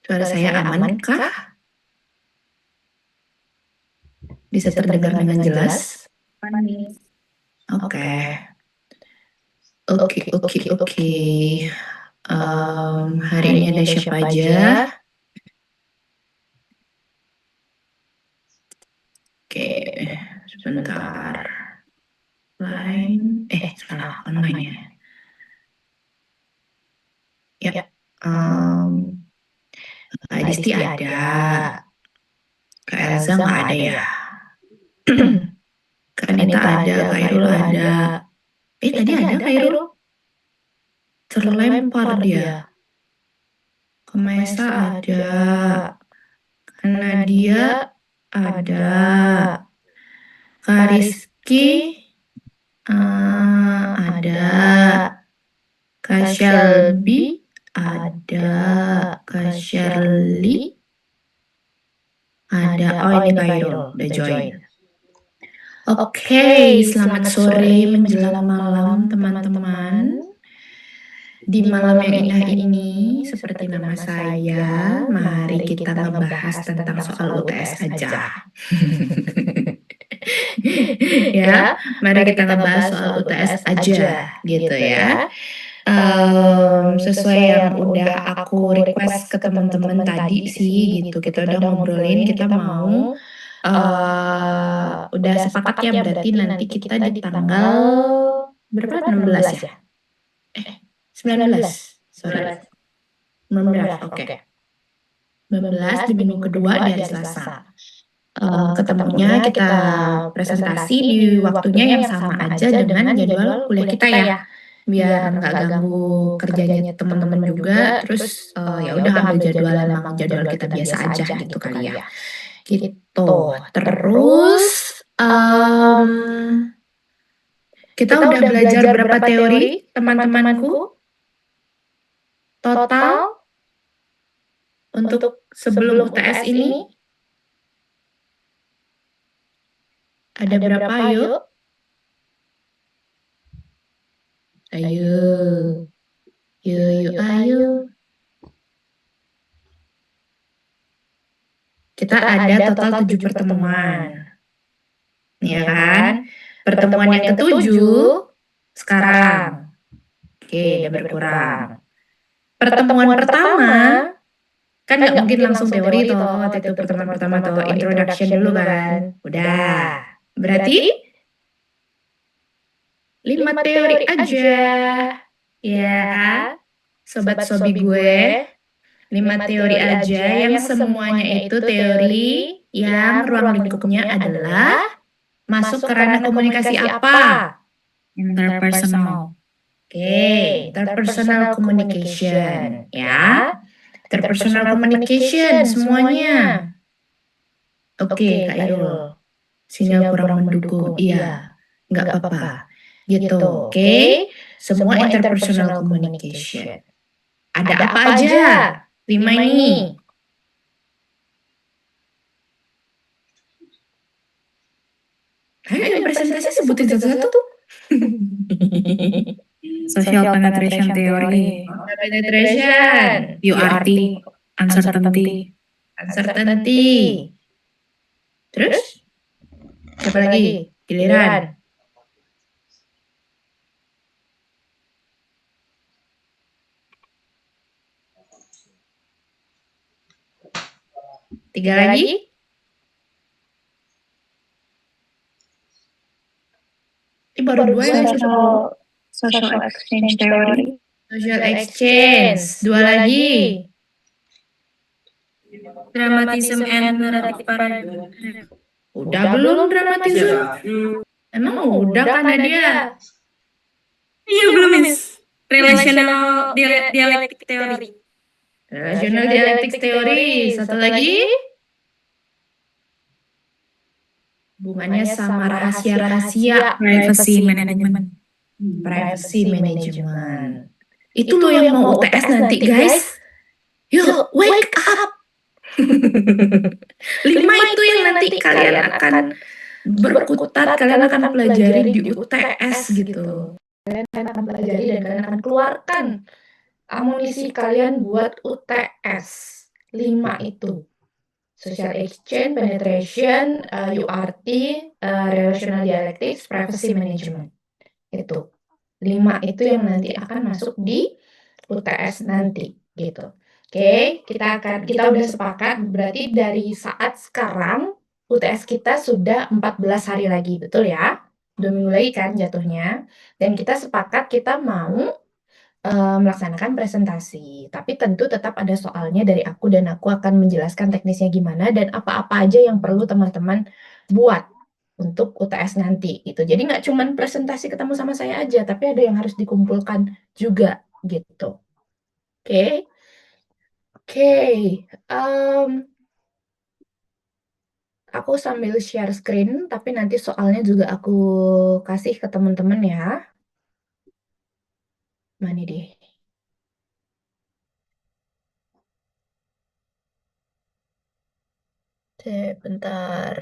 Suara saya aman kah? Bisa terdengar dengan jelas? Oke. Oke. Hari ini ada siapa aja? Oke, sebentar. Salah, online ya. Ya, Kak Disti ada. Kak Elza nggak ada ya? Kak Anita ada, Kak Irul ada. Tadi ada Kak Irul? Terlempar dia. Kak Maesa ada. Kak Nadia ada. Kak Rizky ada. Kak Shelby ada. Kak Shirley ada. Oh, ini Kak Irul udah join. Oke, selamat sore menjelang malam teman-teman. Di malam yang indah ini, seperti nama saya, mari kita ngebahas tentang soal UTS aja. Ya, mari kita ngebahas soal UTS aja, gitu ya. Sesuai yang udah aku request ke teman-teman tadi sih, gitu. Kita udah ngobrolin, kita mau udah sepakat ya, berarti nanti kita di tanggal berapa? 16 ya? 19. Sorry. 19, oke. 19 di minggu kedua di hari Selasa. Ketemunya kita presentasi di waktunya yang sama aja dengan jadwal kuliah kita ya. Biar nggak ganggu kerjanya teman-teman juga. Terus ya udah ambil jadwal emang jadwal kita biasa aja gitu kali ya. Gitu. Terus kita udah belajar berapa teori teman-temanku? Total untuk sebelum UTS ini ada berapa? Yuk. Ayo. Kita ada total 7 pertemuan. Ya kan? Pertemuan yang ketujuh sekarang. Oke, udah berkurang. Pertemuan pertama kan nggak mungkin langsung teori toh, waktu itu pertemuan pertama toh introduction dulu kan. Udah. Berarti 5 teori aja. Ya, sobat sobi gue. 5 teori aja yang semuanya itu teori yang ruang lingkupnya adalah masuk ke ranah komunikasi apa? Interpersonal. Oke, interpersonal communication ya. Interpersonal communication semuanya. Oke, Kak Irul. Sinyal kurang mendukung. Iya, nggak apa-apa. Gitu, oke. Semua interpersonal communication. Ada apa aja? 5 ini. Ayo presentasi sebutin satu-satu. Social penetration theory. Penetration, URT. Uncertainty. Terus? Siapa lagi? Giliran. Tiga lagi? Ini baru 2 yang Social exchange theory. social exchange. 2 lagi. Dramatism and narrative paradigm. Udah belum dramatism? Emang udah kan dia? Iya belum Miss. Relational dialectic theory. Relational dialectic theory. Satu lagi? Hubungannya sama rahasia-rahasia. Privacy management. Privacy management. Itu loh yang mau UTS nanti guys. Yuk, wake up. 5 itu yang nanti kalian akan berkutat kalian akan pelajari di UTS gitu. Kalian akan pelajari dan kalian akan keluarkan amunisi kalian buat UTS 5 itu. Social exchange, penetration, URT, relational dialectics, privacy management. Itu. 5 itu yang nanti akan masuk di UTS nanti gitu. Oke, kita udah sepakat berarti dari saat sekarang UTS kita sudah 14 hari lagi, betul ya? 2 minggu lagi kan jatuhnya. Dan kita sepakat kita mau melaksanakan presentasi, tapi tentu tetap ada soalnya dari aku dan aku akan menjelaskan teknisnya gimana dan apa-apa aja yang perlu teman-teman buat untuk UTS nanti gitu. Jadi nggak cuman presentasi ketemu sama saya aja, tapi ada yang harus dikumpulkan juga gitu. Oke. Oke, aku sambil share screen, tapi nanti soalnya juga aku kasih ke teman-teman ya. Mana deh? Bentar.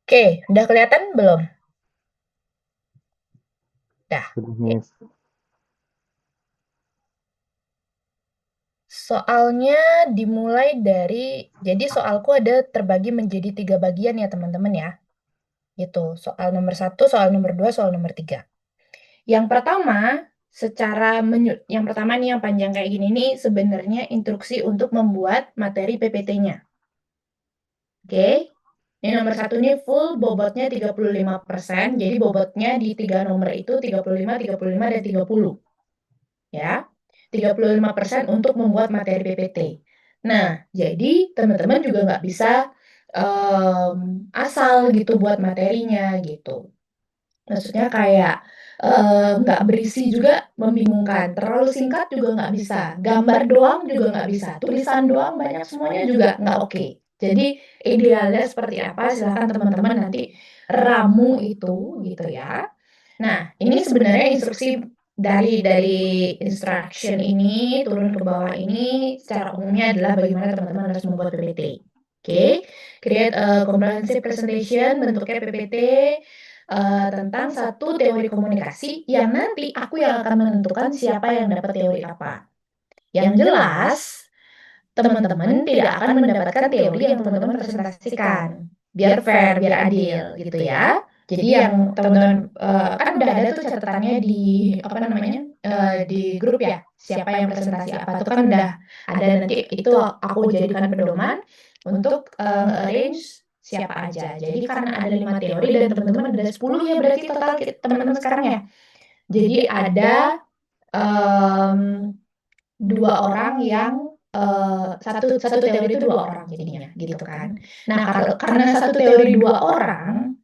Oke, udah kelihatan belum? Dah. Miss. Soalnya dimulai dari, jadi soalku ada terbagi menjadi 3 bagian ya teman-teman ya. Gitu, soal nomor 1, soal nomor 2, soal nomor 3. Yang pertama, yang pertama nih yang panjang kayak gini nih sebenarnya instruksi untuk membuat materi PPT-nya. Oke. Ini nomor 1 nih full bobotnya 35%, jadi bobotnya di 3 nomor itu 35, 35, dan 30. Ya. 35% untuk membuat materi PPT. Nah, jadi teman-teman juga nggak bisa asal gitu buat materinya gitu. Maksudnya kayak nggak berisi juga membingungkan, terlalu singkat juga nggak bisa, gambar doang juga nggak bisa, tulisan doang banyak semuanya juga nggak oke. Jadi idealnya seperti apa silahkan teman-teman nanti ramu itu gitu ya. Nah, ini sebenarnya instruksi dari instruction ini turun ke bawah ini secara umumnya adalah bagaimana teman-teman harus membuat PPT. Oke, create a comprehensive presentation bentuknya PPT tentang satu teori komunikasi yang nanti aku yang akan menentukan siapa yang dapat teori apa. Yang jelas, teman-teman tidak akan mendapatkan teori yang teman-teman presentasikan. Biar fair, biar adil gitu ya. Jadi yang teman-teman kan udah ada tuh catatannya di apa namanya di grup ya. Siapa yang presentasi apa itu kan udah ada nanti itu aku jadikan pedoman untuk arrange siapa aja. Jadi karena ada 5 teori dan teman-teman ada 10 ya berarti total teman-teman sekarang ya. Jadi ada dua orang yang satu teori itu 2 orang jadinya gitu kan. Nah, karena satu teori 2 orang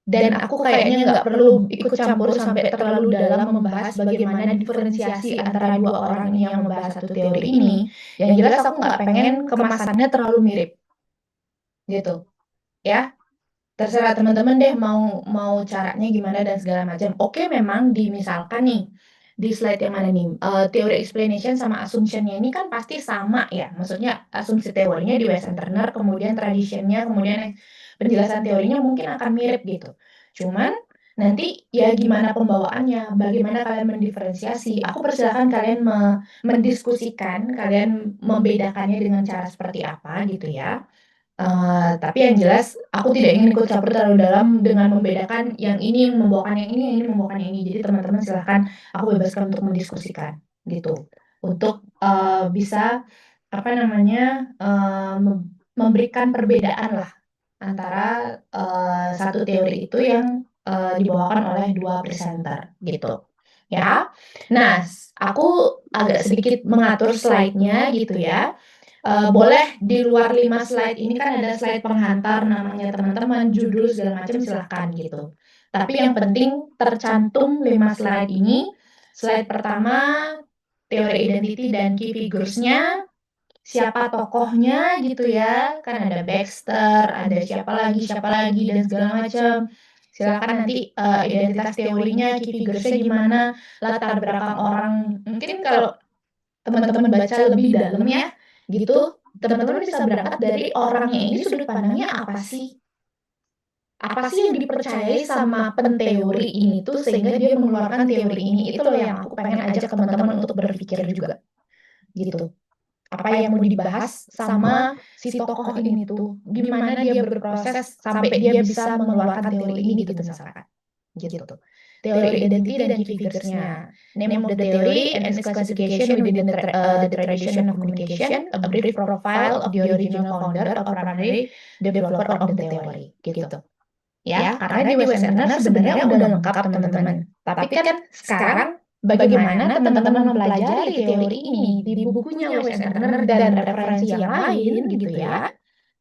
dan aku kayaknya nggak perlu ikut campur sampai terlalu dalam membahas bagaimana diferensiasi antara 2 orang ini yang membahas satu teori ini. Yang jelas aku nggak pengen kemasannya terlalu mirip. Gitu. Ya. Terserah teman-teman deh mau caranya gimana dan segala macam. Oke, memang misalkan nih di slide yang mana nih teori explanation sama assumption-nya ini kan pasti sama ya. Maksudnya asumsi teorinya di Wes and Turner, kemudian traditionnya, kemudian penjelasan teorinya mungkin akan mirip gitu. Cuman nanti ya gimana pembawaannya, bagaimana kalian mendiferensiasi. Aku persilahkan kalian mendiskusikan, kalian membedakannya dengan cara seperti apa gitu ya. Tapi yang jelas aku tidak ingin ikut campur terlalu dalam dengan membedakan yang ini membawakan yang ini membawakan yang ini. Jadi teman-teman silahkan aku bebaskan untuk mendiskusikan gitu. Untuk bisa apa namanya memberikan perbedaan lah antara satu teori itu yang dibawakan oleh 2 presenter gitu. Ya. Nah, aku agak sedikit mengatur slide-nya gitu ya. Boleh di luar 5 slide ini kan ada slide penghantar namanya teman-teman, judul segala macam silahkan gitu. Tapi yang penting tercantum 5 slide ini. Slide pertama teori identity dan key figures-nya, siapa tokohnya gitu ya. Kan ada Baxter, ada siapa lagi dan segala macam. Silakan nanti identitas teorinya, key figures-nya gimana, latar belakang orang. Mungkin kalau teman-teman baca lebih dalam ya, gitu, teman-teman bisa berangkat dari orangnya ini sudut pandangnya apa sih? Apa sih yang dipercayai sama penteori ini tuh sehingga dia mengeluarkan teori ini? Itu loh yang aku pengen ajak teman-teman untuk berpikir juga, gitu. Apa yang mau dibahas sama si tokoh ini tuh, gimana dia berproses sampai dia bisa mengeluarkan teori ini gitu misalkan, gitu. Teori identity dan key figures-nya. Name of the theory and its classification within the tradition of communication, a brief profile of the original founder or primary developer of the theory, gitu. Ya, karena di Wes and Turner sebenarnya udah lengkap teman-teman. Tapi kan sekarang bagaimana teman-teman mempelajari teori ini di bukunya Wes and Turner dan referensi yang lain gitu ya.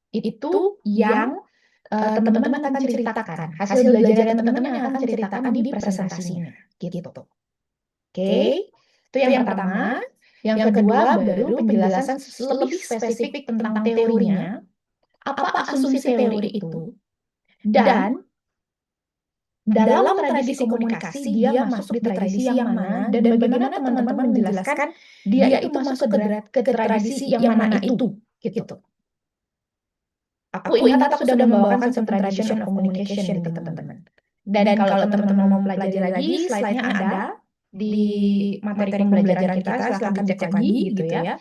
Itu yang teman-teman akan ceritakan. Hasil belajar teman-teman yang akan ceritakan di presentasinya gitu. Oke, itu yang pertama. Yang kedua baru penjelasan lebih spesifik tentang teorinya, apa asumsi teori itu, dan dalam tradisi komunikasi dia masuk di tradisi yang mana dan bagaimana teman-teman menjelaskan dia itu masuk ke tradisi yang mana itu gitu. Aku ingat aku sudah membawakan some tradition of communication gitu teman-teman. Dan kalau teman-teman mau pelajari lagi, slide-nya ada di materi pembelajaran kita, silahkan dicek lagi gitu ya.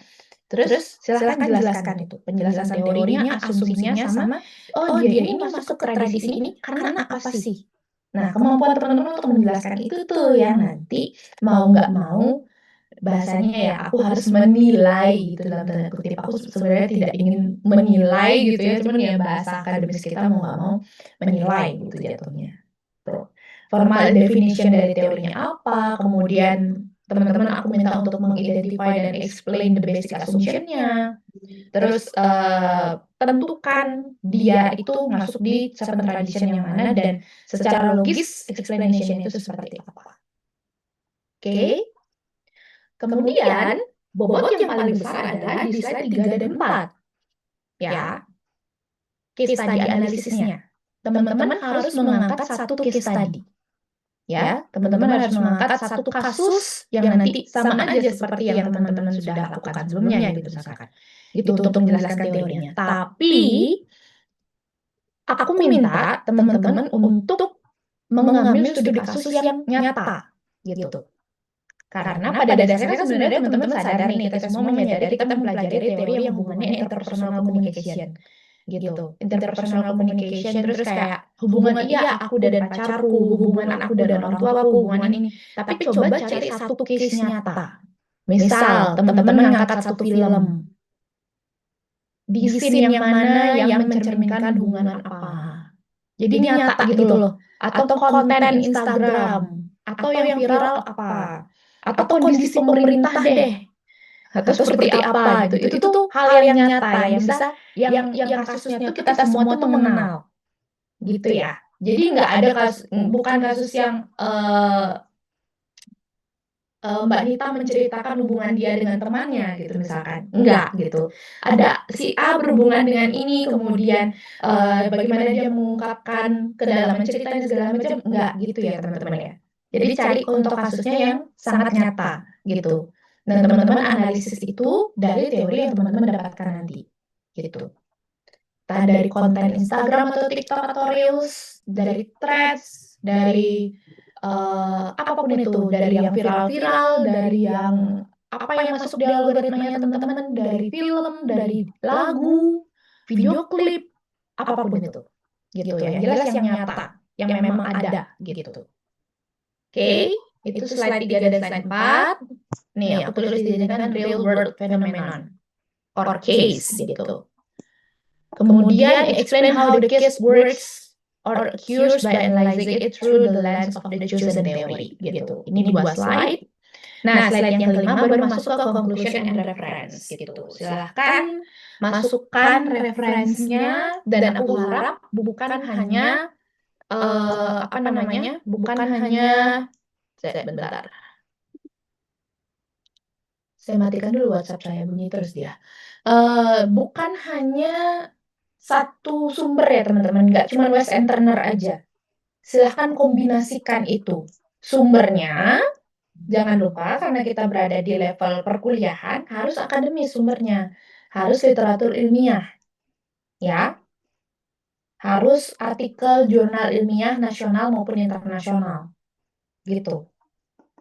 Terus silahkan jelaskan itu penjelasan teorinya, asumsinya sama oh dia ini masuk ke tradisi ini karena apa sih? Nah, kemampuan teman-teman untuk menjelaskan itu tuh yang nanti mau nggak mau bahasanya ya aku harus menilai gitu dalam tanda kutip. Aku sebenarnya tidak ingin menilai gitu ya, cuman ya bahasa akademis kita mau nggak mau menilai gitu jatuhnya. Tuh. Formal definition dari teorinya apa, kemudian teman-teman aku minta untuk mengidentify dan explain the basic assumption-nya. Terus tentukan dia itu masuk di seven tradition yang mana dan secara logis explanation itu seperti apa. Oke. Kemudian bobot yang paling besar adalah di slide 3 dan 4. Ya, case study analisisnya. Teman-teman harus mengangkat satu case study. Ya, teman-teman harus mengangkat satu kasus yang nanti sama aja seperti yang teman-teman sudah lakukan sebelumnya gitu misalkan. Gitu untuk menjelaskan teorinya. Tapi aku minta teman-teman untuk mengambil studi kasus yang nyata gitu. Karena pada dasarnya kan sebenarnya teman-teman sadar nih, kita semua menyadari kita mempelajari teori yang hubungannya interpersonal communication gitu. Interpersonal communication terus kayak hubungan iya aku dan pacarku, hubungan aku dan orang tuaku, hubungan ini. Tapi coba cari satu case nyata. Misal teman-teman ngangkat satu film. Di scene yang mana yang mencerminkan hubungan apa. Jadi nyata gitu loh. Atau konten Instagram. Atau yang viral apa. Atau kondisi pemerintah deh. Atau seperti apa gitu. Itu tuh hal yang nyata yang bisa yang kasusnya tuh kita semua tuh mengenal. Gitu ya. Jadi nggak ada kasus, bukan kasus yang Mbak Nita menceritakan hubungan dia dengan temannya gitu misalkan. Enggak gitu. Ada si A berhubungan dengan ini kemudian bagaimana dia mengungkapkan kedalaman ceritanya segala macam. Enggak gitu ya teman-teman ya. Jadi cari contoh kasusnya yang sangat nyata gitu. Dan teman-teman analisis itu dari teori yang teman-teman dapatkan nanti gitu. Entah dari konten Instagram atau TikTok atau Reels, dari threads, dari apapun itu, dari yang viral-viral, dari yang apa yang masuk di algoritmanya teman-teman, dari film, dari lagu, video klip, apapun itu. Gitu ya. Yang jelas yang nyata, yang memang ada gitu. Oke, itu slide 3 dan slide 4. Nih, aku tulis di sini kan real world phenomenon or case gitu. Kemudian explain how the case works or occurs by analyzing it through the lens of the chosen theory gitu. Ini 2 slide. Nah, slide yang kelima baru masuk ke conclusion and reference gitu. Silahkan masukkan referensinya dan aku harap bukan hanya apa namanya? Bukan hanya bentar. Saya matikan dulu WhatsApp saya bunyi terus dia. Bukan hanya satu sumber ya teman-teman, nggak cuma Wes and Turner aja. Silahkan kombinasikan itu. Sumbernya Jangan lupa karena kita berada di level perkuliahan, harus akademis sumbernya, harus literatur ilmiah, ya, harus artikel jurnal ilmiah nasional maupun internasional, gitu.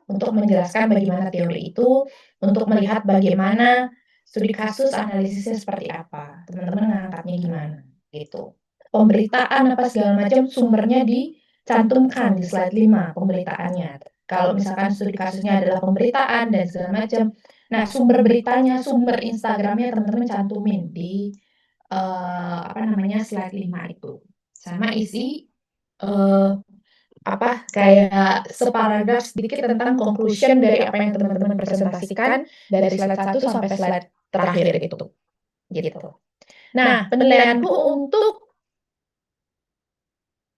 Untuk menjelaskan bagaimana teori itu, untuk melihat bagaimana studi kasus analisisnya seperti apa, teman-teman ngangkatnya gimana, gitu. Pemberitaan apa segala macam sumbernya dicantumkan di slide 5 pemberitaannya. Kalau misalkan studi kasusnya adalah pemberitaan dan segala macam, nah sumber beritanya, sumber Instagramnya teman-teman cantumin di apa namanya slide 5 itu. Sama isi kayak separagraf sedikit tentang conclusion dari apa yang teman-teman presentasikan dari slide 1 sampai slide terakhir itu. Gitu. Nah, penilaianku untuk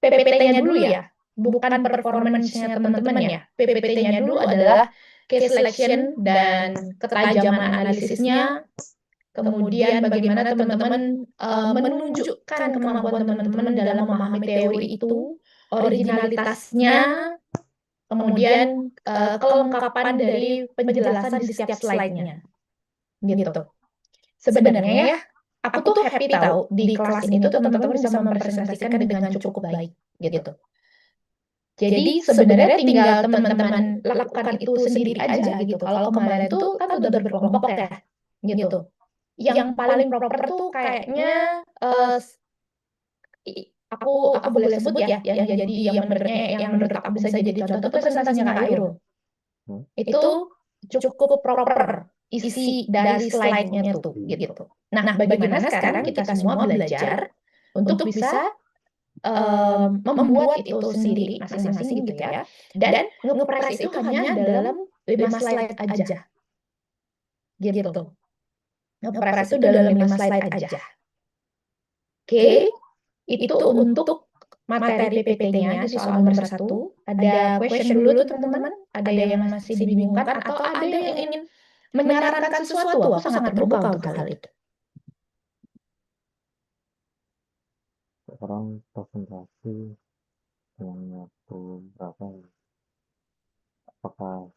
PPT-nya dulu ya, bukan performance-nya teman-teman ya. PPT-nya dulu adalah case selection dan ketajaman analisisnya, kemudian bagaimana teman-teman menunjukkan kemampuan teman-teman dalam memahami teori itu, originalitasnya, kemudian kelengkapan dari penjelasan di setiap slide-nya. Gitu. Sebenarnya ya, aku tuh happy tahu di kelas ini tuh teman-teman bisa mempresentasikan dengan cukup baik gitu. Jadi sebenarnya tinggal teman-teman lakukan itu sendiri aja gitu. Kalau kemarin tuh kan udah berkelompok ya, gitu. Yang paling proper tuh kayaknya aku boleh sebut ya, yang menurut aku bisa jadi contoh tuh presentasinya Kak Irul. Itu cukup proper isi dari slide-nya tuh gitu. Nah, bagaimana sekarang kita semua belajar untuk bisa membuat itu sendiri masing-masing gitu ya. Dan nge-press itu hanya dalam 5 slide aja. Gitu. Nge-press itu dalam 5 slide aja. Oke, itu untuk materi PPT-nya di soal nomor 1. Ada question dulu tuh teman-teman. Ada yang masih dibingungkan atau ada yang ingin menyarankan sesuatu. Aku sangat terbuka untuk hal itu. Sekarang presentasi dengan waktu berapa ya? Apakah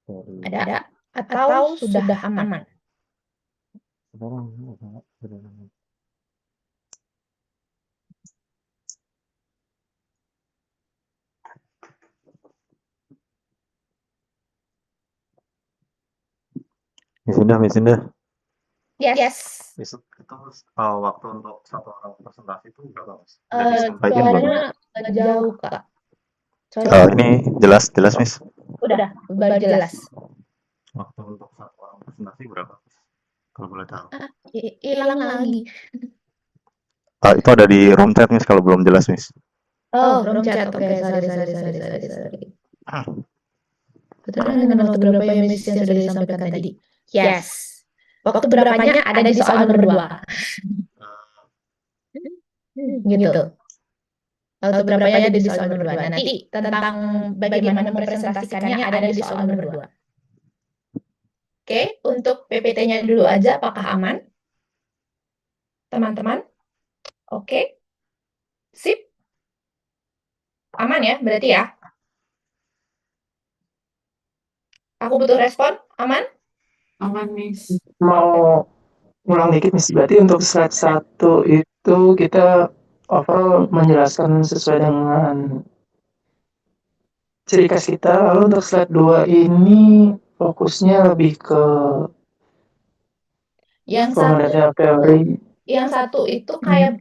dari Ada atau sudah aman? sekarang sudah Miss Indah. Yes. Besok itu waktu untuk satu orang presentasi itu berapa Mas? Udah disampaikan belum? Suaranya jauh Kak. Ini jelas Miss. Udah baru jelas. Waktu untuk satu orang presentasi berapa Mas? Kalau boleh tahu. Hilang lagi. Itu ada di room chat Miss kalau belum jelas Miss. Oh, room chat. Oke, sorry. Betul dengan waktu berapa ya Miss yang sudah disampaikan tadi? Yes. Waktu berapanya ada di soal nomor 2. Gitu. Waktu berapanya ada di soal nomor 2. Nanti tentang bagaimana mempresentasikannya ada di soal nomor 2. Oke, untuk PPT-nya dulu aja apakah aman? Teman-teman? Oke. Sip. Aman ya, berarti ya? Aku butuh respon, aman? Aman, Miss. Mau ulang dikit, Miss. Berarti untuk slide 1 itu kita overall menjelaskan sesuai dengan ciri khas kita. Lalu untuk slide 2 ini fokusnya lebih ke pengertian teori. Yang satu itu kayak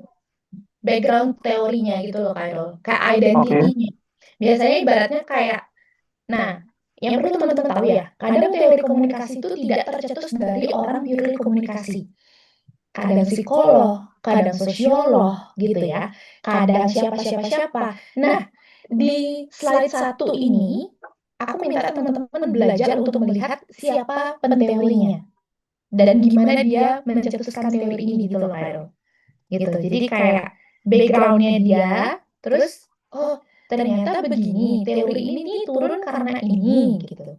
background teorinya gitu loh, Kairul. Kayak identity-nya. Biasanya ibaratnya kayak, nah, yang perlu teman-teman tahu ya, kadang teori komunikasi itu tidak tercetus dari orang purely komunikasi. Kadang psikolog, kadang sosiolog gitu ya, kadang siapa. Nah, di slide 1 ini, aku minta teman-teman belajar untuk melihat siapa penteorinya dan gimana dia mencetuskan teori ini gitu loh, Kairul. Gitu. Jadi kayak background-nya dia, terus oh ternyata begini, teori ini nih turun karena ini gitu.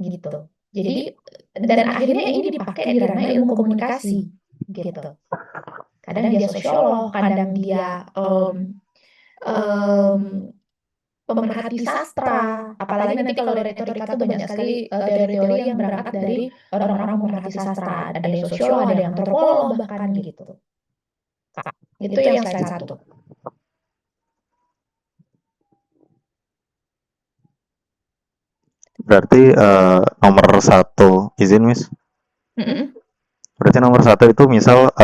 Gitu. Jadi dan akhirnya ini dipakai di ranah ilmu komunikasi gitu. Kadang dia sosiolog, kadang dia pemerhati sastra. Apalagi nanti kalau retorika tuh banyak sekali teori-teori yang berangkat dari orang-orang pemerhati sastra. Ada yang sosiolog, ada yang antropolog bahkan gitu. Kak, itu yang slide 1. Berarti nomor 1 izin Miss. Berarti nomor 1 itu misal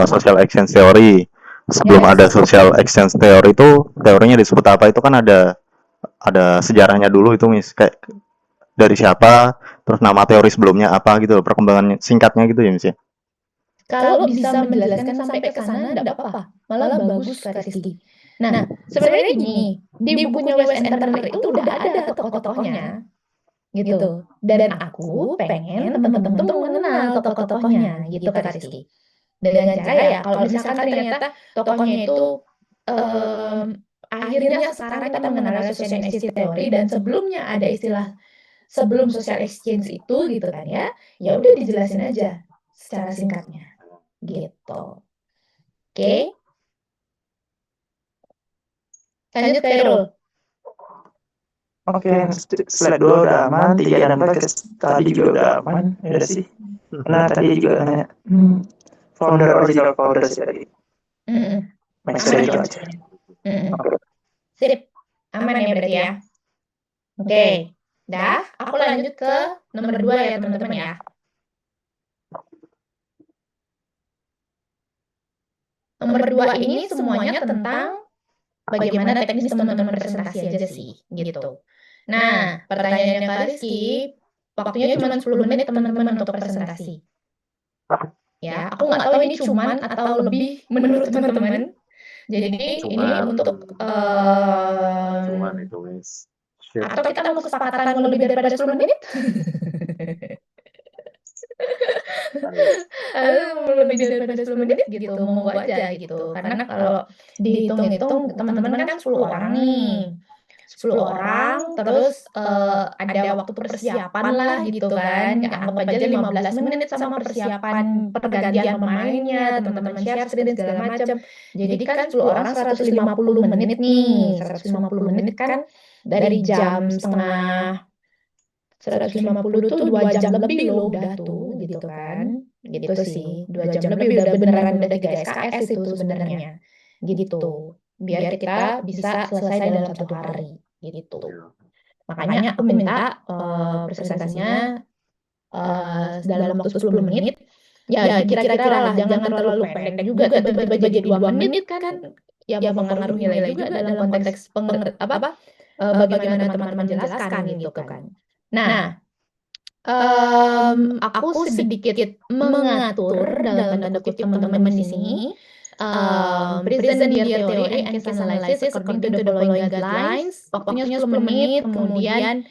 social exchange theory. Sebelum Yes. ada social exchange theory itu teorinya disebut apa, itu kan ada sejarahnya dulu itu Miss, kayak dari siapa, terus nama teori sebelumnya apa gitu, perkembangan singkatnya gitu ya Miss ya. Kalau bisa menjelaskan sampai ke sana enggak apa-apa, malah bagus Kak Rizky. Nah, sebenarnya gini, di bukunya Wes and Turner itu udah ada tokoh-tokohnya gitu. Dan aku pengen teman-teman tuh mengenal tokoh-tokohnya gitu Kak Rizky. Dengan cara ya, kalau misalkan ternyata tokohnya itu akhirnya sekarang kita mengenal social exchange theory dan sebelumnya ada istilah sebelum social exchange itu gitu kan ya, ya udah dijelasin aja secara singkatnya gitu. Oke. Lanjut ke Irul. Oke, slide 2 udah aman, 3 dan 4 tadi juga udah aman, ya udah sih. Karena tadi juga nanya, founder original founder sih tadi. Max Aman itu ya? aja. Sip, aman ya berarti ya. Oke, dah. Aku lanjut ke nomor 2 ya teman-teman ya. Nomor 2 ini semuanya tentang bagaimana teknis teman-teman presentasi aja sih, gitu. Nah, pertanyaannya Kak Rizky, waktunya cuma 10 menit teman-teman untuk presentasi. Ya, aku nggak tahu ini cuman atau lebih menurut teman-teman. Jadi ini untuk Cuman itu Miss. Shit. atau kita mau kesepakatan mau lebih daripada 10 menit? Mau lebih daripada 10 menit gitu, monggo aja gitu. Karena kalau dihitung-hitung teman-teman kan 10 orang nih. 10 orang, terus ada waktu persiapan lah gitu kan. Ya, anggap aja 15 menit sama persiapan pergantian pemainnya, teman-teman share screen segala macam. Jadi kan 10 orang 150 menit nih. 150 menit kan dari jam setengah 150 tuh 2 jam lebih loh udah tuh gitu kan. Gitu sih. 2 jam lebih udah beneran udah 3 SKS itu sebenarnya. Gitu. Biar kita bisa selesai dalam 1 hari gitu. Makanya aku minta presentasinya dalam waktu 10 menit. Ya kira-kira lah jangan terlalu pendek juga tiba-tiba jadi 2 menit kan. Ya mempengaruhi nilai juga dalam konteks bagaimana teman-teman jelaskan gitu kan. Nah, aku sedikit mengatur dalam tanda kutip teman-teman di sini. Present their theory and case analysis according to the following guidelines. Waktunya 10 menit, kemudian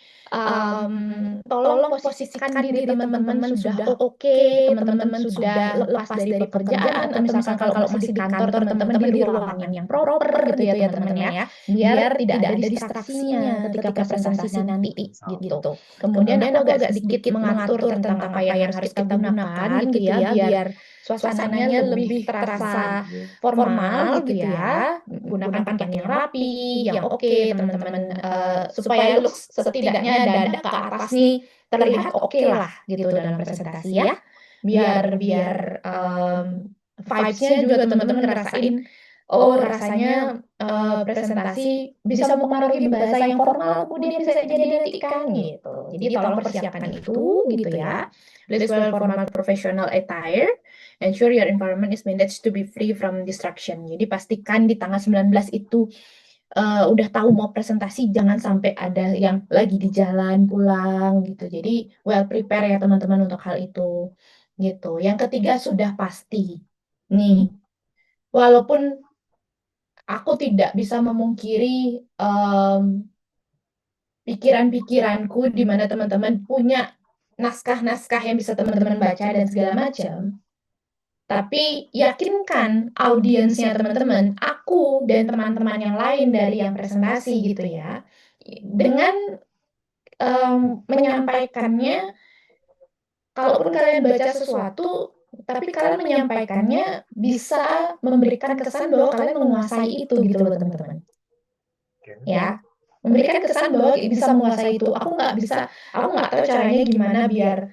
tolong posisikan diri teman-teman sudah oke, teman-teman sudah lepas dari pekerjaan, atau misalkan kalau masih di kantor teman-teman di ruangan yang proper gitu ya teman-teman ya, biar tidak ada distraksinya ketika presentasi nanti gitu. Kemudian aku agak sedikit mengatur tentang apa yang harus kita gunakan gitu ya, biar suasananya lebih terasa formal gitu ya. Gunakan pakaian yang rapi, yang oke, teman-teman supaya looks setidaknya dada ke atas nih terlihat oke lah gitu dalam presentasi ya. Biar vibes-nya juga teman-teman ngerasain oh rasanya presentasi bisa mempengaruhi bahasa yang formal kemudian bisa jadi nanti kan gitu. Jadi tolong persiapkan itu gitu ya. Please wear formal professional attire. Ensure your environment is managed to be free from distraction. Jadi pastikan di tanggal 19 itu udah tahu mau presentasi, jangan sampai ada yang lagi di jalan pulang gitu. Jadi well prepare ya teman-teman untuk hal itu gitu. Yang ketiga sudah pasti nih, walaupun aku tidak bisa memungkiri pikiran-pikiranku di mana teman-teman punya naskah-naskah yang bisa teman-teman baca dan segala macam. Tapi yakinkan audiensnya teman-teman, aku dan teman-teman yang lain dari yang presentasi gitu ya, dengan menyampaikannya, kalaupun kalian baca sesuatu, tapi kalian menyampaikannya bisa memberikan kesan bahwa kalian menguasai itu gitu loh teman-teman. Ya, memberikan kesan bahwa bisa menguasai itu. Aku nggak tahu caranya gimana biar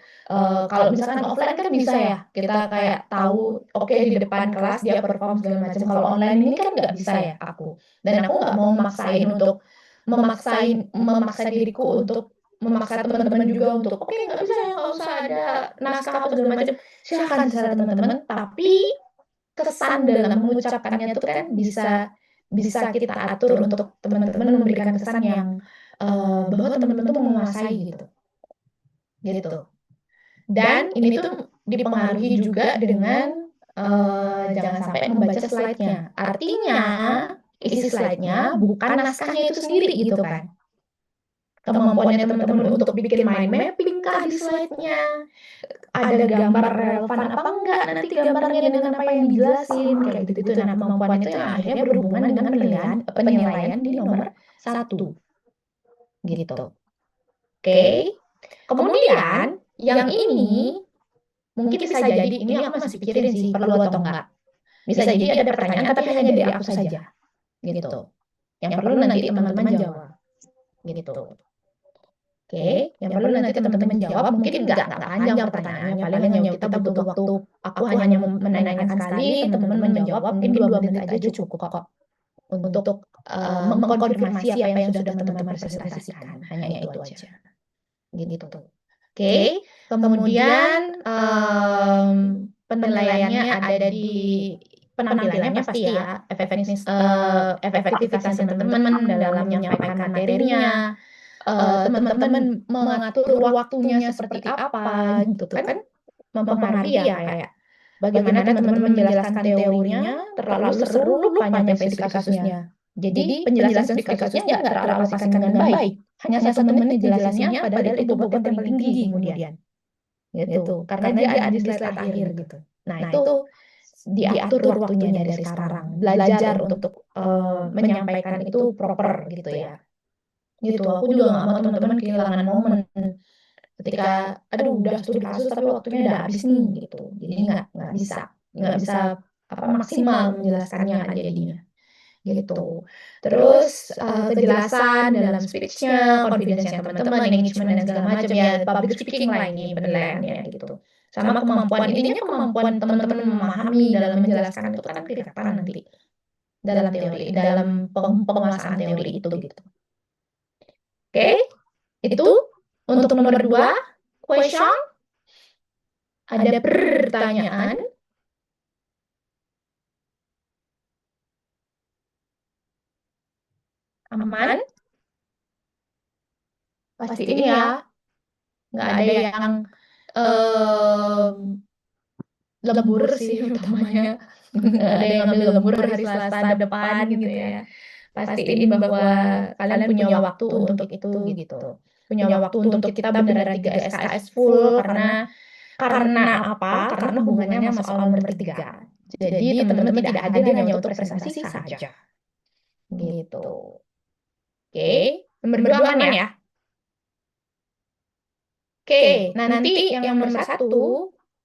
kalau misalkan offline kan bisa ya, kita kayak tahu oke di depan kelas dia perform segala macam. Kalau online ini kan nggak bisa ya aku. Dan aku nggak mau memaksa diriku untuk memaksa teman-teman juga untuk oke nggak bisa ya, nggak usah ada naskah apa segala macam. Silakan terserah teman-teman, tapi kesan dalam mengucapkannya itu kan bisa kita atur untuk teman-teman memberikan kesan yang bahwa teman-teman tuh menguasai gitu. Dan ini tuh dipengaruhi juga dengan jangan sampai membaca slide-nya. Artinya isi slide-nya bukan naskahnya itu sendiri gitu kan. Kemampuannya teman-teman untuk bikin mind mapping kah di slide-nya, ada gambar relevan apa enggak nanti gambarnya dengan apa yang dijelasin kayak gitu. Nah, kemampuan itu yang akhirnya berhubungan dengan penilaian di nomor 1 gitu. Oke. Kemudian yang ini mungkin bisa jadi ini aku masih pikirin sih perlu atau enggak. Bisa jadi ada pertanyaan tapi hanya dari aku saja gitu. Yang perlu nanti teman-teman jawab gitu. Oke, yang perlu nanti teman-teman jawab mungkin nggak panjang pertanyaannya, paling hanya kita butuh waktu. Aku hanya menanyakan sekali, teman-teman menjawab mungkin 2 menit aja cukup kok untuk mengkonfirmasi apa yang sudah teman-teman presentasikan. Hanya itu aja. Gitu. Oke, kemudian penilaiannya ada di penampilannya pasti ya, efektivitas teman-teman dalam menyampaikan materinya. Teman-teman mengatur waktunya seperti apa gitu kan mempengaruhi ya kayak bagaimana teman-teman menjelaskan teorinya terlalu seru lupa nyampe studi kasusnya. Jadi penjelasan studi kasusnya nggak teralokasikan dengan baik. Hanya 1 menit ngejelasinnya padahal itu bobot yang paling tinggi kemudian. Gitu. Karena dia ada di slide akhir gitu. Nah, itu diatur waktunya dari sekarang. Belajar untuk menyampaikan itu proper gitu ya. Gitu, aku juga nggak mau teman-teman kehilangan momen ketika aduh udah studi kasus tapi waktunya udah habis nih gitu. Jadi nggak bisa apa maksimal menjelaskannya kan jadinya gitu. Terus kejelasan dalam speech-nya, confidence-nya teman-teman, engagement dan segala macam ya public speaking lah ini penilaiannya gitu. Sama kemampuan intinya kemampuan teman-teman memahami dalam menjelaskan itu kan kelihatan nanti dalam teori dalam penguasaan teori itu gitu. Oke, itu untuk nomor 2 question. Ada pertanyaan? Aman? Pastiin ya, nggak ada yang lembur sih utamanya. Nggak ada yang ngambil lembur hari Selasa depan gitu ya. Pastiin bahwa kalian punya waktu untuk itu gitu. Punya waktu untuk kita beneran 3 SKS full karena apa? Karena hubungannya sama soal nomor 3. Jadi teman-teman tidak hadir hanya untuk presentasi saja. Gitu. Oke, nomor 2 aman ya? Oke, nanti yang nomor 1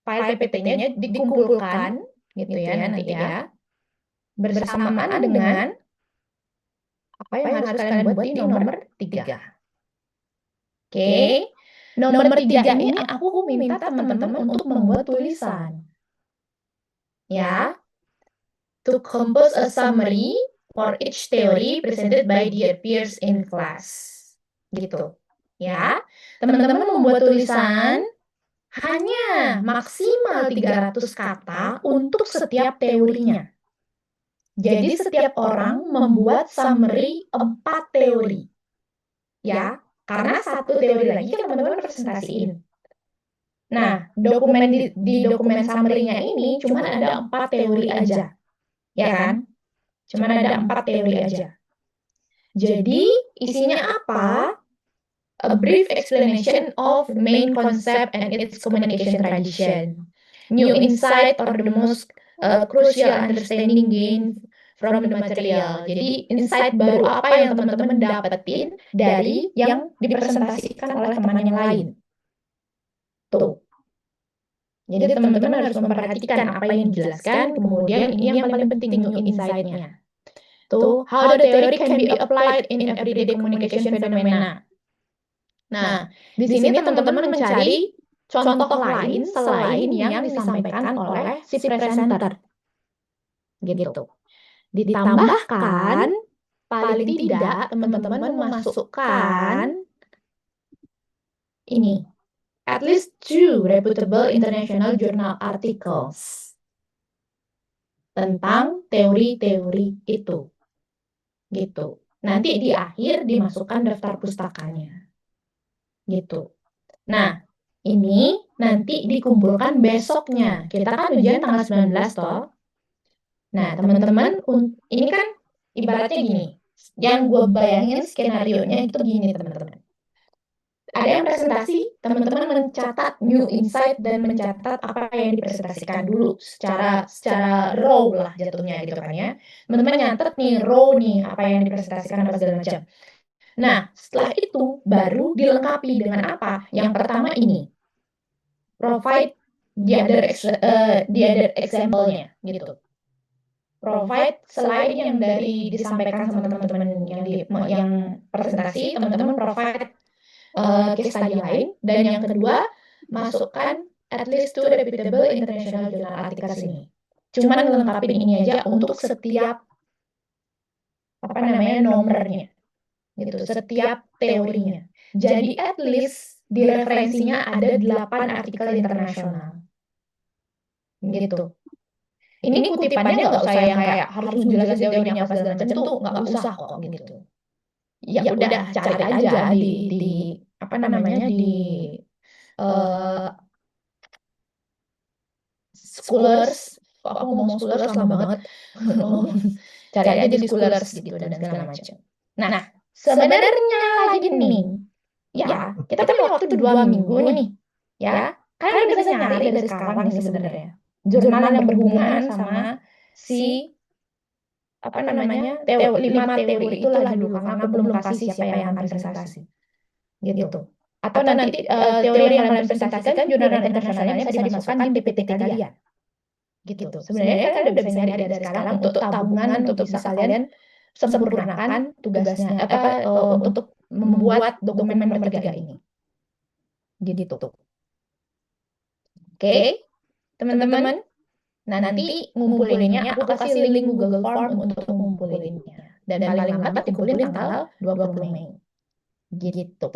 file PPT-nya dikumpulkan gitu ya nanti ya. Bersamaan dengan apa yang harus kalian buat di nomor 3. Oke. Nomor 3 ini aku minta teman-teman untuk membuat tulisan. Ya. To compose a summary for each theory presented by their peers in class. Gitu. Ya. Teman-teman membuat tulisan hanya maksimal 300 kata untuk setiap teorinya. Jadi setiap orang membuat summary 4 teori. Ya, karena 1 teori lagi kan teman-teman presentasiin. Nah, dokumen di dokumen summary-nya ini cuma ada 4 teori aja. Ya kan? Cuma ada 4 teori aja. Jadi, isinya apa? A brief explanation of main concept and its communication tradition. New insight or the most crucial understanding gained from the material. Jadi insight baru apa yang teman-teman dapetin dari yang dipresentasikan oleh teman yang lain. Tuh. Jadi teman-teman harus memperhatikan apa yang dijelaskan, kemudian ini yang paling penting new insight-nya. to how the theory can be applied in everyday communication phenomena. Nah, di sini teman-teman mencari contoh lain selain yang disampaikan oleh si presenter. Gitu. Ditambahkan, paling tidak teman-teman memasukkan ini, at least 2 reputable international journal articles tentang teori-teori itu. Gitu. Nanti di akhir dimasukkan daftar pustakanya. Gitu. Nah, ini nanti dikumpulkan besoknya. Kita kan ujian tanggal 19 toh. Nah, teman-teman, ini kan ibaratnya gini. Yang gue bayangin skenario-nya itu gini, teman-teman. Ada yang presentasi, teman-teman mencatat new insight dan mencatat apa yang dipresentasikan dulu secara raw lah jatuhnya gitu kan ya. Teman-teman nyatet nih raw nih apa yang dipresentasikan apa segala macam. Nah, setelah itu baru dilengkapi dengan apa? Yang pertama ini. Provide the other example-nya gitu. Provide selain yang dari disampaikan sama teman-teman yang presentasi, teman-teman provide case study lain, dan yang kedua masukkan at least 2 reputable international journal articles ini. Cuman ngelengkapin ini aja untuk setiap nomornya gitu, setiap teorinya. Jadi at least di referensinya ada 8 artikel internasional. Gitu. Ini kutipannya nggak usah yang kayak harus menjelaskan teorinya apa segala macam, tuh nggak usah kok gitu. Ya udah cari aja di Scholars, aku ngomong Scholars lama banget. Cari aja di Scholars gitu dan segala macam. Nah, sebenarnya lagi nih, ya kita punya waktu 2 minggu nih, ya. Kalian bisa nyari dari sekarang nih sebenarnya. Jurnal yang berhubungan sama si 5 teori itulah dulu karena aku belum kasih siapa yang akan presentasi. Gitu. Atau nanti teori yang kalian presentasikan jurnal internasionalnya bisa dimasukkan di PPT kalian. Gitu. Sebenarnya kalian udah bisa nyari dari sekarang untuk tabungan untuk bisa kalian sempurnakan tugasnya untuk membuat dokumen nomor 3 ini. Gitu. Oke, teman-teman. Nanti ngumpulinnya aku kasih link Google Form untuk ngumpulinnya. Dan paling lambat dikumpulin tanggal 20 Mei. Gitu.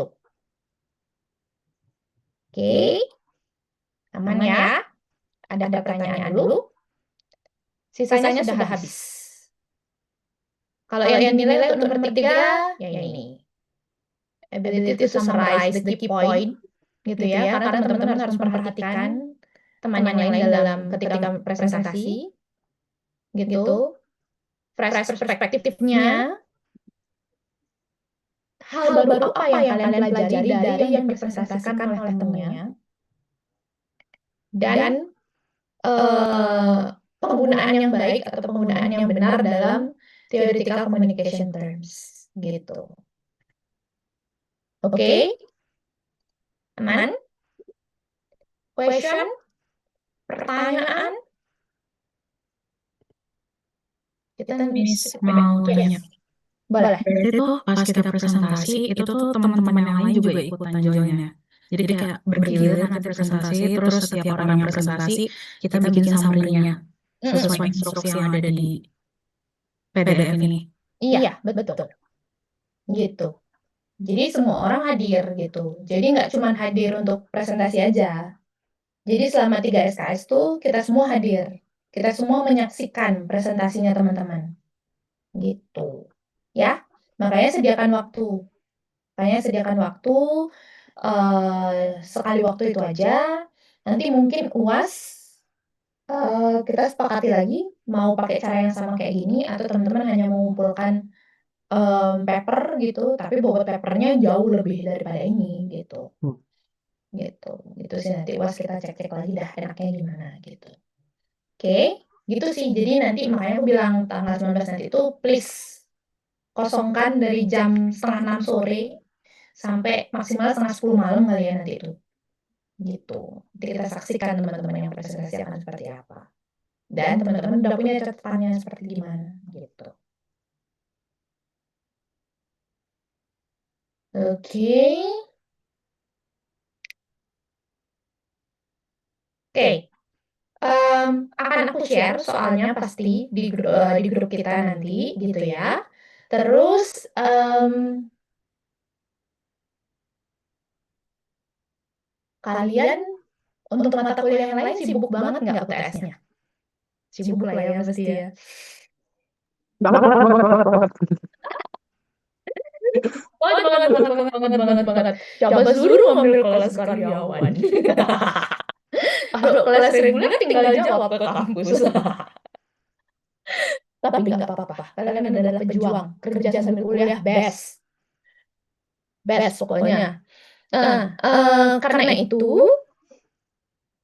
Oke. Aman ya? Ada pertanyaan dulu? Sisanya sudah habis. Kalau yang dinilai untuk nomor 3, ya ini. Ability to summarize the key point, gitu ya. Karena teman-teman harus memperhatikan teman yang lain dalam ketika presentasi, gitu. Fresh perspektifnya. Hal baru apa yang kalian pelajari dari yang dipresentasikan oleh temannya. Dan penggunaan yang baik atau penggunaan yang benar dalam theoretical communication terms. Gitu. Oke? Aman? Question? Pertanyaan? Kita Miss mau tanya. Boleh. Berarti tuh pas kita presentasi itu tuh teman-teman yang lain juga ikutan join-nya. Jadi kayak bergilir kita presentasi, terus setiap orang yang presentasi kita bikin summary-nya sesuai instruksi yang ada di PDF ini. Iya, betul. Gitu. Jadi semua orang hadir gitu. Jadi nggak cuma hadir untuk presentasi aja. Jadi selama 3 SKS tuh kita semua hadir. Kita semua menyaksikan presentasinya teman-teman. Gitu. Ya, makanya sediakan waktu. Sekali waktu itu aja. Nanti mungkin UAS kita sepakati lagi mau pakai cara yang sama kayak gini atau teman-teman hanya mengumpulkan paper gitu, tapi bobot papernya jauh lebih daripada ini gitu. Gitu sih, nanti UAS kita cek-cek lagi dah enaknya gimana gitu. Oke, gitu sih. Jadi nanti makanya aku bilang tanggal 19 nanti itu please kosongkan dari jam setengah 6 sore sampai maksimal setengah 10 malam kali ya nanti itu. Gitu. Nanti kita saksikan teman-teman yang presentasi akan seperti apa. Dan teman-teman udah punya catatannya seperti gimana gitu. Oke. Oke. Akan aku share soalnya pasti di grup kita nanti gitu ya. Terus kalian untuk mata kuliah yang lain sibuk banget nggak UTS-nya? Sibuk lah ya pasti ya. Banget, banget, banget, banget, banget. Banget. Coba suruh ambil kelas karyawan. Kalau kelas reguler tinggal jawab ke kampus. Tapi nggak apa-apa. Kalian adalah pejuang. Kerja sambil kuliah best. Best pokoknya. Karena itu,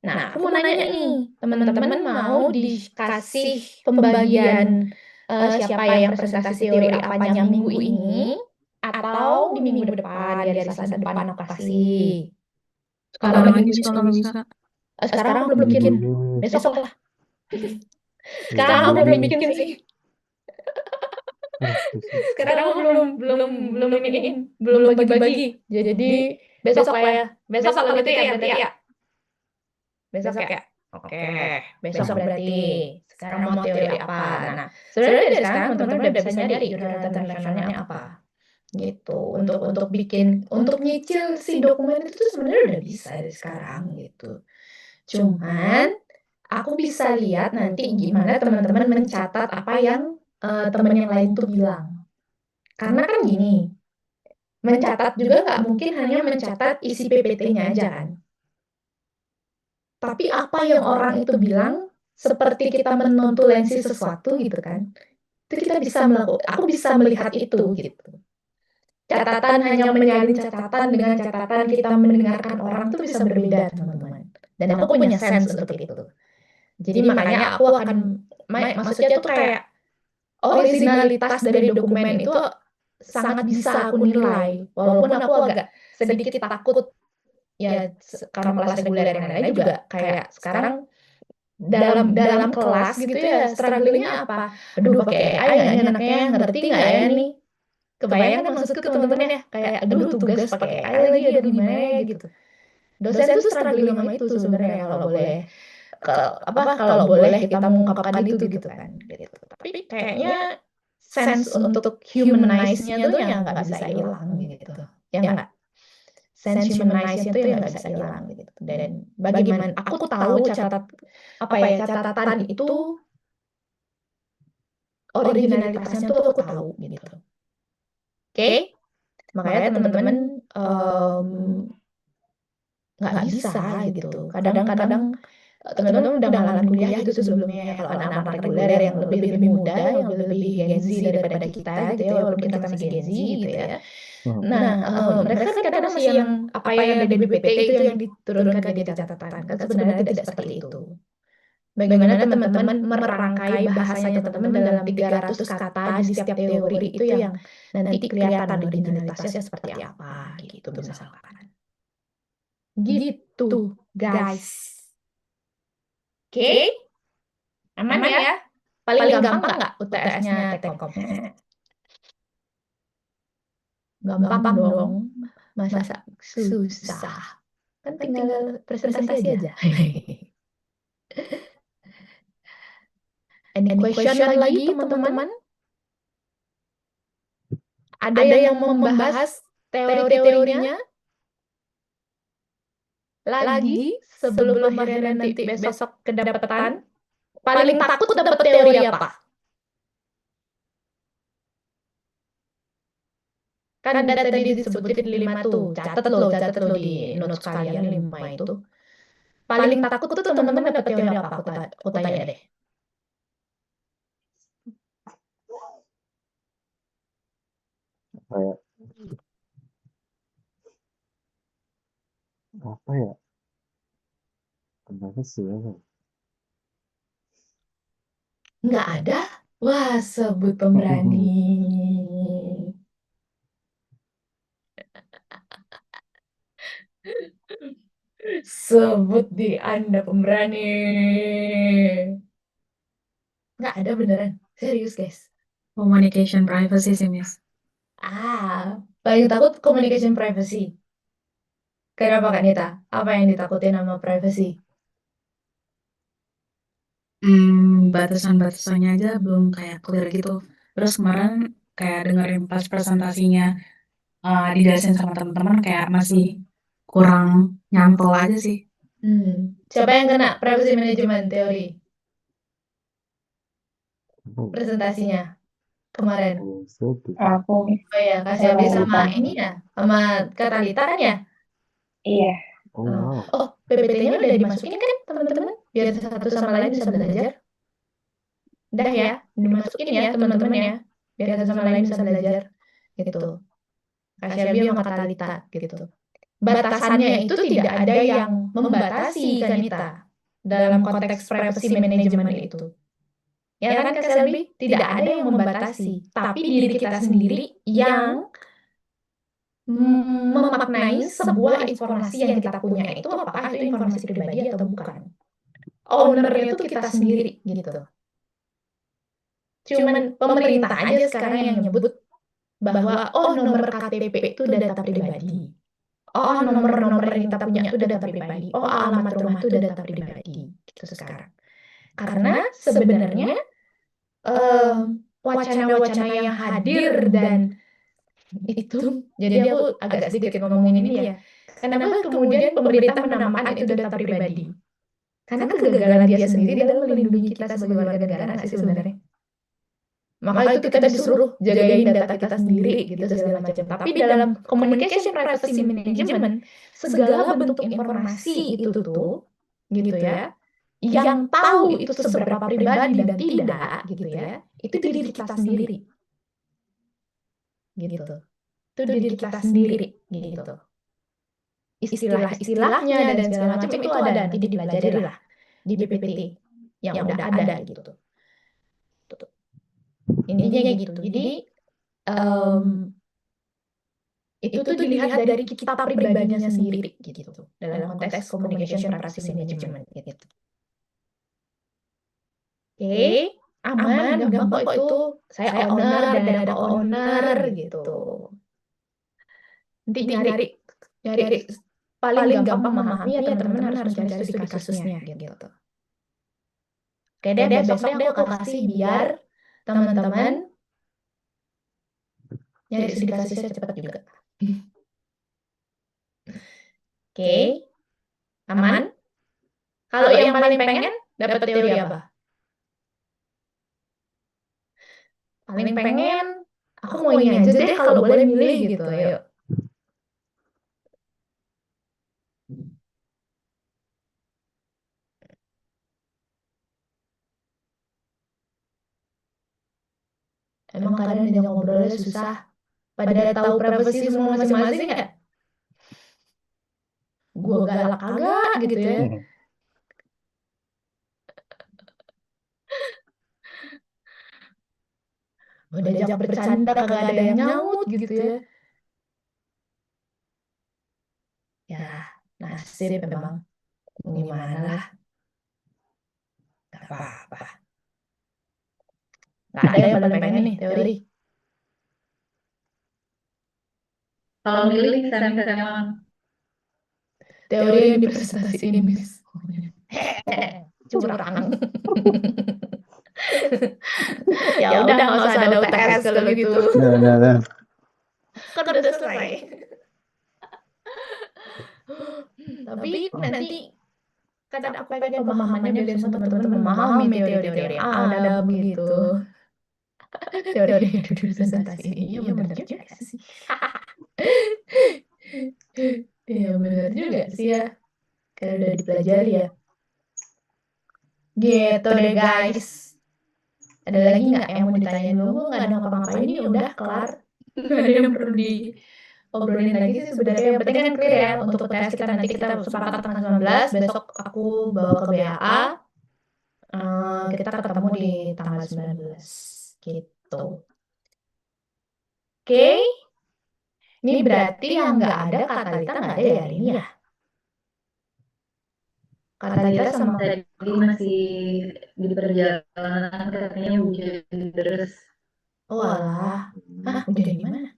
nah aku mau nanya nih, teman-teman mau dikasih pembagian siapa yang presentasi teori apanya minggu ini atau di minggu depan, di hari Selasa depan aku kasih. Kapan lagi Miss kalau bisa? Sekarang aku belum bikin, besok lah. Sekarang aku belum bikin sih. Sekarang aku belum bagi-bagi. Jadi besok lah ya. Besok kalau gitu ya berarti ya. Besok ya. Oke, besok berarti. Sekarang mau teori apa? Nah, sebenarnya dari sekarang teman-teman udah bisa nyari jurnal internasionalnya apa. Gitu. Untuk nyicil si dokumen itu tuh sebenarnya udah bisa dari sekarang gitu. Cuman aku bisa lihat nanti gimana teman-teman mencatat apa yang teman yang lain tuh bilang. Karena kan gini, mencatat juga nggak mungkin hanya mencatat isi PPT-nya aja kan. Tapi apa yang orang itu bilang, seperti kita menontulensi sesuatu gitu kan, itu kita bisa aku bisa melihat itu gitu. Catatan hanya menyalin catatan dengan catatan kita mendengarkan orang itu bisa berbeda teman-teman. Dan aku punya sense untuk itu. Jadi makanya aku akan, maksudnya tuh kayak originalitas dari dokumen itu sangat bisa aku nilai. Walaupun aku agak sedikit takut ya karena kelas reguler yang lain juga kayak sekarang dalam kelas gitu ya strugglingnya apa? Aduh pakai AI nggak nih anaknya ngerti nggak ya nih? Kebayang kan maksudku teman-teman ya kayak aduh tugas pakai AI lagi aduh gimana ya gitu. Dosen tuh struggling sama itu sebenarnya kalau boleh kita mengungkapkan itu gitu kan. Gitu. Tapi kayaknya sense untuk humanize-nya tuh yang nggak bisa hilang gitu. Ya nggak? Sense humanize-nya tuh yang nggak bisa hilang gitu. Dan bagaimana aku tahu catatan itu originalitasnya tuh aku tahu gitu. Oke? Makanya teman-teman nggak bisa gitu. Kadang-kadang teman-teman udah ngalamin kuliah gitu sebelumnya ya. Kalau anak-anak reguler yang lebih muda, yang lebih Gen Z daripada kita gitu ya, walaupun kita masih Gen Z gitu ya. Nah, mereka kan kadang masih yang apa yang ada di BPT itu yang diturunkan jadi catatan. Kan sebenarnya tidak seperti itu. Bagaimana teman-teman merangkai bahasanya teman-teman dalam 300 kata di setiap teori itu yang nanti kelihatan originalitasnya seperti apa gitu misalkan. Gitu, guys. Oke? Aman ya? Paling gampang nggak UTS-nya Tekkom? Gampang dong. Masa susah? Kan tinggal presentasi aja. Any question lagi teman-teman? Ada yang mau membahas teori-teorinya? Lagi sebelum akhirnya nanti besok kedapatan? Paling takut dapat teori apa? Kan ada tadi disebutin 5 tuh. Catat lo di notes kalian 5 itu. Paling takut tuh teman-teman dapat teori apa? Aku tanya deh. Kayak apa ya? Kenapa sih ya? Nggak ada? Wah, sebut pemberani. Sebut di Anda pemberani. Nggak ada beneran. Serius, guys. Communication privacy sih Miss. Paling takut communication privacy. Kenapa Kak Nita? Apa yang ditakutin sama privacy? Batasan-batasannya aja belum kayak clear gitu. Terus kemarin kayak dengerin pas presentasinya dijelasin sama teman-teman kayak masih kurang nyantol aja sih. Siapa yang kena privacy management teori presentasinya kemarin? Aku. Oh ya, Kak Selby sama ini ya, sama Kak Talita kan ya? Iya. Oh, PPT-nya udah dimasukin kan teman-teman? Biar satu sama lain bisa belajar. Udah ya, dimasukin ya teman-teman ya. Biar satu sama lain bisa belajar. Gitu. Kak Selby sama Kak Talita gitu. Batasannya itu tidak ada yang membatasi Kanita dalam konteks privacy management itu. Ya kan Kak Selby? Tidak ada yang membatasi, tapi diri kita sendiri yang memaknai sebuah informasi yang kita punya itu apakah itu informasi pribadi atau bukan. Ownernya itu kita sendiri gitu. Cuman pemerintah aja sekarang yang nyebut bahwa nomor KTP itu data pribadi. Nomor-nomor yang kita punya itu data pribadi. Alamat rumah itu data pribadi gitu sekarang. Karena sebenarnya wacana-wacana yang hadir dan itu, jadi aku agak sedikit ngomongin ini ya. Kenapa kemudian pemerintah menamakan itu data pribadi? Karena kegagalan dia sendiri dalam melindungi kita sebagai warga negara nggak sih sebenarnya? Maka itu kita disuruh jagain data kita sendiri gitu segala macam. Tapi dalam communication privacy management, segala bentuk informasi itu tuh, gitu ya, yang tahu itu seberapa pribadi dan tidak, gitu ya, itu diri kita sendiri. Gitu. Itu diri kita sendiri, gitu. Istilah-istilahnya dan segala macam itu ada, nanti dipelajari lah di PPT yang udah ada gitu. Intinya gitu. Jadi itu tuh dilihat dari kita pribadinya sendiri gitu dalam konteks communication privacy management gitu. Oke, aman, gampang kok itu. Saya owner dan ada owner gitu. Nanti nyari paling gampang memahami ya teman-teman harus mencari studi kasusnya gitu. Oke deh, besok deh aku kasih biar teman-teman nyari studi kasusnya cepat juga. Oke, aman? Kalau yang paling pengen dapat teori apa? Paling pengen, aku mau ini aja deh kalau boleh milih gitu, ayo. Emang kalian diajak ngobrolnya susah? Pada tahu privacy semua masing-masing nggak? Gua galak kagak gitu ya. Udah diajak bercanda kagak ada yang nyaut gitu ya. Ya, nasib memang. Gimana lah. Gak apa-apa. Gak ada yang paling pengen nih teori. Kalau milih Sami Samuel. Teori yang dipresentasiin, Miss. Curang. Ya udah nggak usah ada UTS kalau gitu. Nah. Kan udah selesai. Tapi nanti kadang aku pengen pemahamannya biar semua teman-teman memahami teori-teori yang ada begitu. Teori yang dipresentasi. Iya benar juga sih. Iya benar juga sih ya. Karena udah dipelajari ya. Gitu deh guys. Ada lagi nggak yang mau ditanyain dulu? Nggak ada ngapa-ngapain ini udah kelar. Nggak ada yang perlu diobrolin lagi sih sebenarnya. Yang penting kan clear ya untuk UTS kita nanti kita sepakat tanggal 19. Besok aku bawa ke BAA. Kita ketemu di tanggal 19 gitu. Oke. Ini berarti yang nggak ada Kak Talita nggak ada ya hari ini ya? Kak Talita sama Tadi masih di perjalanan katanya hujan terus. oh alah. Hah, hujan di mana?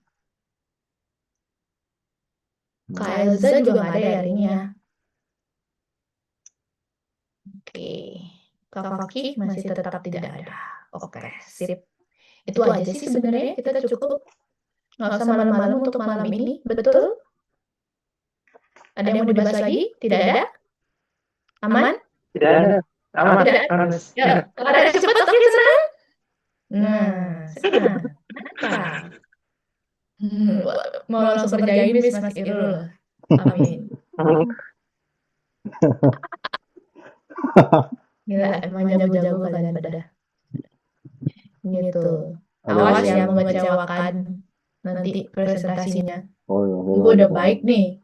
Kak Elza juga nggak ada ya hari ini ya. Oke. Kak Fakih masih tetap tidak ada. Oke, sip. Itu aja sih sebenarnya, kita cukup. Nggak usah malam-malam untuk malam ini, betul? Ada yang mau dibahas lagi? Tidak ada? Aman? Tidak ada. Aman. Tidak. Aman. Ya, kalau ada yang cepat, oke senang. Nah, senang. Mantap. Mau langsung kerjain Miss Mas Irul. Amin. Gila, emang jago-jago kalian pada. Gitu. Awas ya mengecewakan nanti presentasinya. Oh iya, Gue udah baik nih.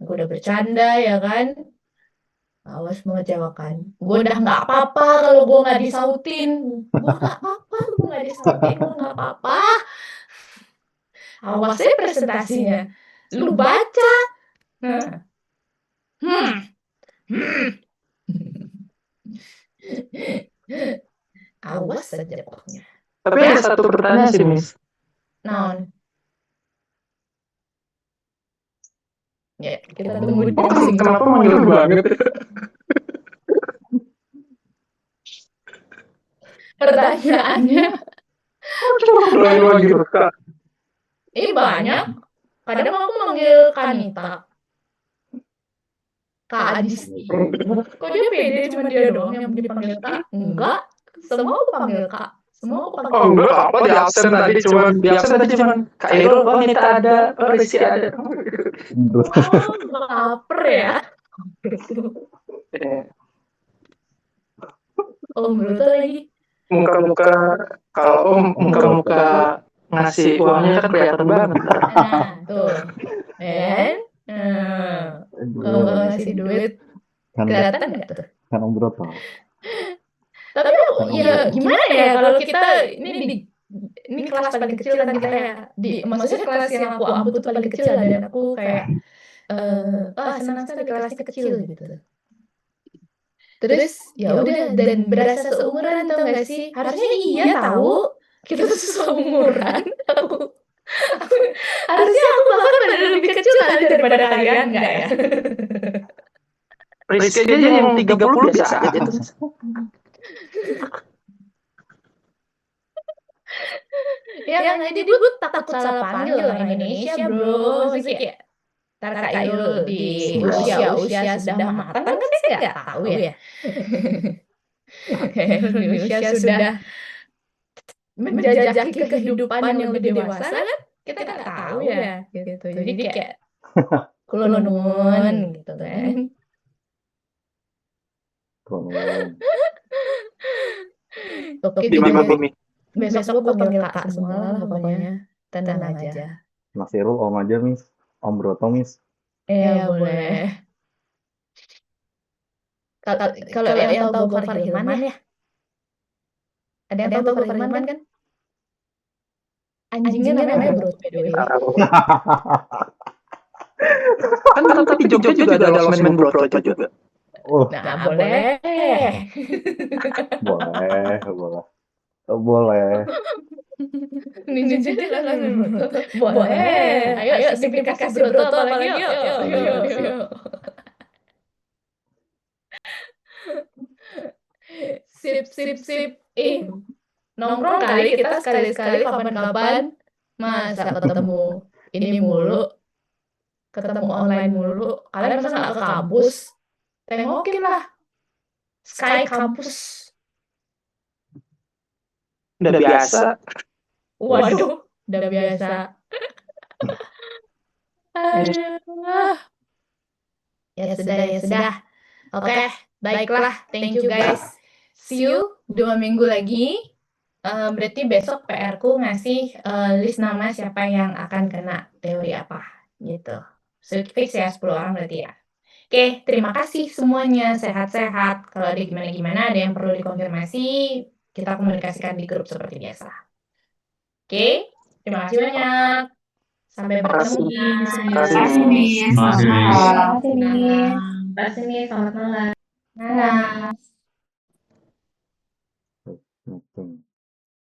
Gue udah bercanda ya kan. Awas mengecewakan. Gue udah nggak apa-apa kalau gue nggak disautin. Gue nggak apa-apa, gue nggak disautin, gue nggak apa-apa. Awas ya presentasinya. Lu baca. Nah. Awas saja pokoknya. Tapi ada satu pertanyaan sih, Miss. Naon. Ya, kita tunggu di Kenapa manggil banget? pertanyaannya. Manggil Kak. Banyak. Kadang aku manggil Kanita. Kak Adisti. Kok dia pede cuma dia doang yang dipanggil Kak? Enggak. Semua aku panggil Kak. Semua aku panggil. Oh enggak, apa di absen tadi cuman Kak Irul, oh Nita ada, oh Rizky ada. Laper ya. Oh, menurut lagi. Muka-muka kalau muka-muka ngasih uangnya kan kelihatan banget. Nah, tuh. Kalau nggak ngasih duit, kelihatan nggak tuh? Kan Om Bro tahu. Tapi ya gimana ya kalau kita ini kelas paling kecil kan kita ya maksudnya kelas yang aku ampu tuh paling kecil lah, dan aku kayak senang sekali kelasnya kecil gitu. Terus ya udah, dan berasa seumuran, tau gak sih? Harusnya iya tahu kita tuh seumuran. Harusnya aku bahkan pada lebih kecil kali daripada kalian, enggak ya? Rizky aja yang 30 biasa aja tuh. Ya kan, jadi gue takut salah panggil orang Indonesia, bro. Maksudnya kayak ntar Kak Irul di usia sudah matang kan saya nggak tahu ya. Di usia sudah menjajaki kehidupan yang lebih dewasa kan kita nggak tahu ya gitu. Jadi kayak kulonun gitu kan. Oke, Gimana gitu. Bumi? Besok gue panggil Kak semua lah pokoknya. Tenang aja. Mas Irul Om aja, Miss. Om Broto, Miss. Iya boleh. Kalau yang tahu Gofar Hilman ya? Ada yang tahu Gofar Hilman kan? Anjingnya namanya Bro, by the way. Kan tapi di Jogja juga ada Losmen Broto juga. Oh, Nah, boleh. boleh. Ini jadi boleh. Ayo simplifikasi Broto apalagi yuk. Sip. Nongkrong kali kita sekali-sekali kapan-kapan. Masa ketemu ini mulu, ketemu online mulu. Kalian masa nggak ke kampus? Tengokin lah Sky Campus. Udah biasa. Waduh, udah biasa. Aduh. Ya sudah. Oke, baiklah. Thank you guys. See you 2 minggu lagi. Berarti besok PR-ku ngasih list nama siapa yang akan kena teori apa gitu. Fix ya 10 orang berarti ya. Oke, terima kasih semuanya. Sehat-sehat. Kalau ada gimana-gimana, ada yang perlu dikonfirmasi, kita komunikasikan di grup seperti biasa. Oke, terima kasih banyak. Sampai bertemu di Terima kasih, Miss. Selamat malam. Malam. Betul.